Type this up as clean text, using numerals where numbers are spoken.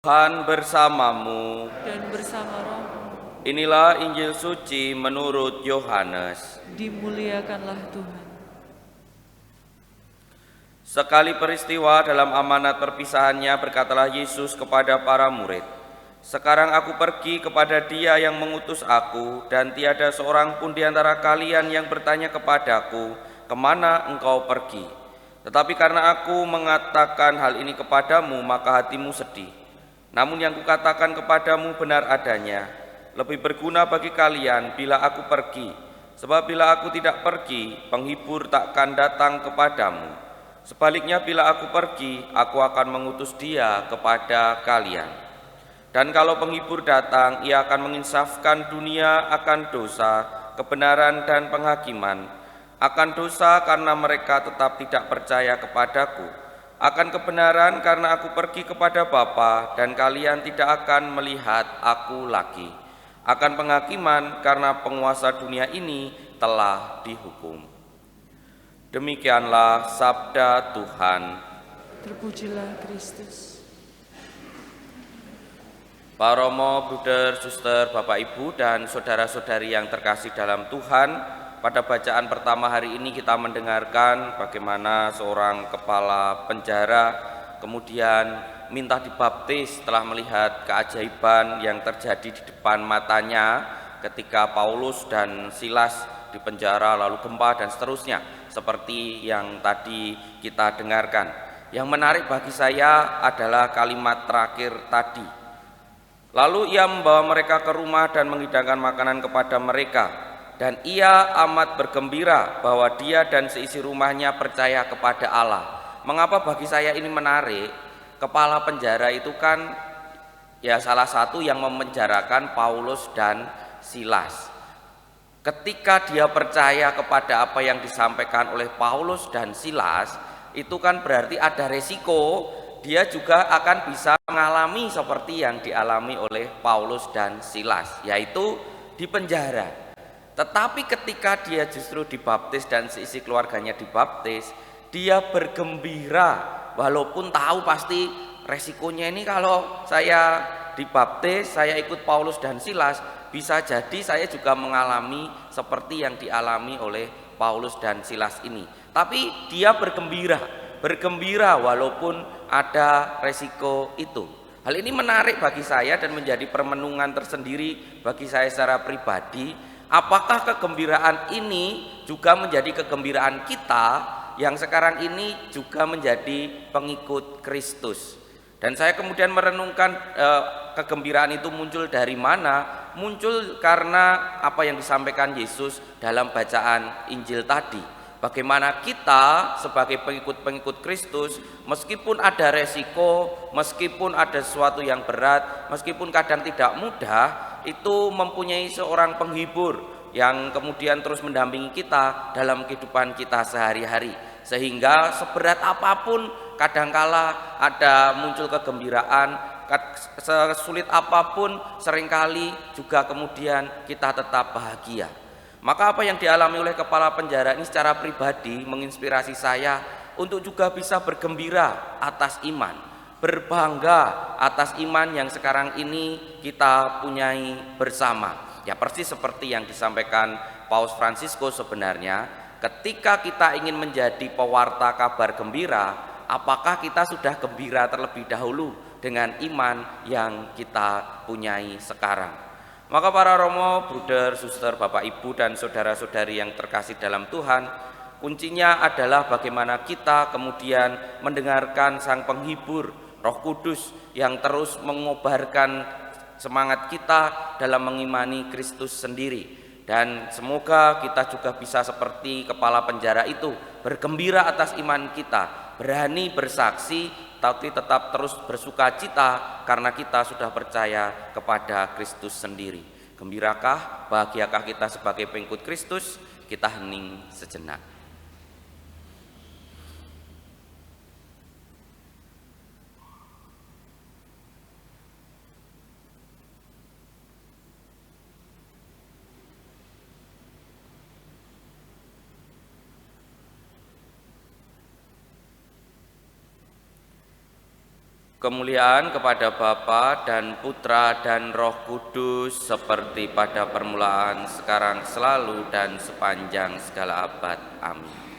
Tuhan bersamamu. Dan bersama rohmu. Inilah Injil suci menurut Yohanes. Dimuliakanlah Tuhan. Sekali peristiwa dalam amanat perpisahannya berkatalah Yesus kepada para murid, "Sekarang aku pergi kepada Dia yang mengutus aku, dan tiada seorang pun di antara kalian yang bertanya kepadaku, 'Kemana engkau pergi?' Tetapi karena aku mengatakan hal ini kepadamu, maka hatimu sedih. Namun yang kukatakan kepadamu benar adanya. Lebih berguna bagi kalian bila aku pergi. Sebab bila aku tidak pergi, penghibur takkan datang kepadamu. Sebaliknya bila aku pergi, aku akan mengutus Dia kepada kalian. Dan kalau penghibur datang, Ia akan menginsafkan dunia akan dosa, kebenaran dan penghakiman. Akan dosa karena mereka tetap tidak percaya kepadaku. Akan kebenaran karena aku pergi kepada Bapa dan kalian tidak akan melihat aku lagi. Akan penghakiman karena penguasa dunia ini telah dihukum." Demikianlah sabda Tuhan. Terpujilah Kristus. Pak Romo, Bruder, Suster, Bapak Ibu dan saudara-saudari yang terkasih dalam Tuhan, pada bacaan pertama hari ini kita mendengarkan bagaimana seorang kepala penjara kemudian minta dibaptis setelah melihat keajaiban yang terjadi di depan matanya ketika Paulus dan Silas di penjara, lalu gempa dan seterusnya, seperti yang tadi kita dengarkan. Yang menarik bagi saya adalah kalimat terakhir tadi. Lalu ia membawa mereka ke rumah dan menghidangkan makanan kepada mereka. Dan ia amat bergembira bahwa dia dan seisi rumahnya percaya kepada Allah. Mengapa bagi saya ini menarik? Kepala penjara itu kan ya salah satu yang memenjarakan Paulus dan Silas. Ketika dia percaya kepada apa yang disampaikan oleh Paulus dan Silas, itu kan berarti ada resiko dia juga akan bisa mengalami seperti yang dialami oleh Paulus dan Silas, yaitu di penjara. Tetapi ketika dia justru dibaptis dan seisi keluarganya dibaptis, dia bergembira walaupun tahu pasti resikonya ini kalau saya dibaptis, saya ikut Paulus dan Silas, bisa jadi saya juga mengalami seperti yang dialami oleh Paulus dan Silas ini. Tapi dia bergembira walaupun ada resiko itu. Hal ini menarik bagi saya dan menjadi permenungan tersendiri bagi saya secara pribadi. Apakah kegembiraan ini juga menjadi kegembiraan kita yang sekarang ini juga menjadi pengikut Kristus? Dan saya kemudian merenungkan kegembiraan itu muncul dari mana? Muncul karena apa yang disampaikan Yesus dalam bacaan Injil tadi. Bagaimana kita sebagai pengikut-pengikut Kristus, meskipun ada resiko, meskipun ada sesuatu yang berat, meskipun kadang tidak mudah, itu mempunyai seorang penghibur yang kemudian terus mendampingi kita dalam kehidupan kita sehari-hari. Sehingga seberat apapun kadangkala ada muncul kegembiraan, sesulit apapun seringkali juga kemudian kita tetap bahagia. Maka apa yang dialami oleh kepala penjara ini secara pribadi menginspirasi saya untuk juga bisa bergembira atas iman, berbangga atas iman yang sekarang ini kita punyai bersama. Ya persis seperti yang disampaikan Paus Fransiskus sebenarnya, ketika kita ingin menjadi pewarta kabar gembira, apakah kita sudah gembira terlebih dahulu dengan iman yang kita punyai sekarang? Maka para Romo, Bruder, Suster, Bapak Ibu dan saudara-saudari yang terkasih dalam Tuhan, kuncinya adalah bagaimana kita kemudian mendengarkan Sang Penghibur, Roh Kudus yang terus mengobarkan semangat kita dalam mengimani Kristus sendiri. Dan semoga kita juga bisa seperti kepala penjara itu, bergembira atas iman kita, berani bersaksi, tapi tetap terus bersuka cita karena kita sudah percaya kepada Kristus sendiri. Gembirakah, bahagiakah kita sebagai pengikut Kristus? Kita hening sejenak. Kemuliaan kepada Bapa dan Putra dan Roh Kudus seperti pada permulaan, sekarang, selalu, dan sepanjang segala abad. Amin.